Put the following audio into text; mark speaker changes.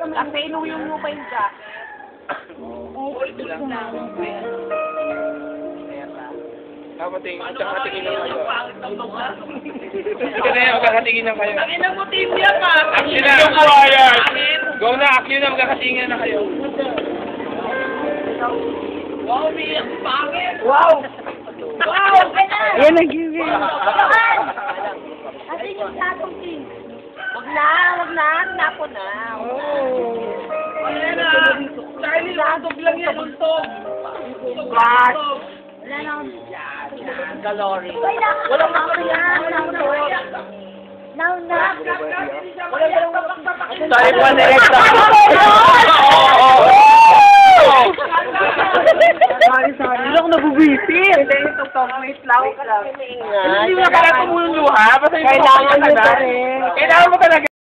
Speaker 1: Kasi inuyong mo pa yung jacket.
Speaker 2: Kakatingin lang kayo. Sige na yan, magkakatingin lang kayo.
Speaker 1: Ang ina mo, team niya pa!
Speaker 2: Action na! Go na, action na, magkakatingin na kayo.
Speaker 1: Wow, may ang pangit!
Speaker 3: Wow!
Speaker 1: Wow!
Speaker 3: Yan ang giving.
Speaker 4: Ate yung platong king. Wag na. Napo na.
Speaker 1: Ayan na! Charlie, lantog lang yan, untog!
Speaker 3: What?
Speaker 4: Wala na akong...
Speaker 1: Galori.
Speaker 4: Walang makakaya. Now.
Speaker 2: Sorry po, direkta.
Speaker 3: Sorry. Hindi ako nabubipin. Hindi, ito to. Wait lang.
Speaker 2: Hindi mo na kaya tumulong luha. Basta yung
Speaker 3: Kailangan mo pa rin.
Speaker 2: Kailangan mo talaga.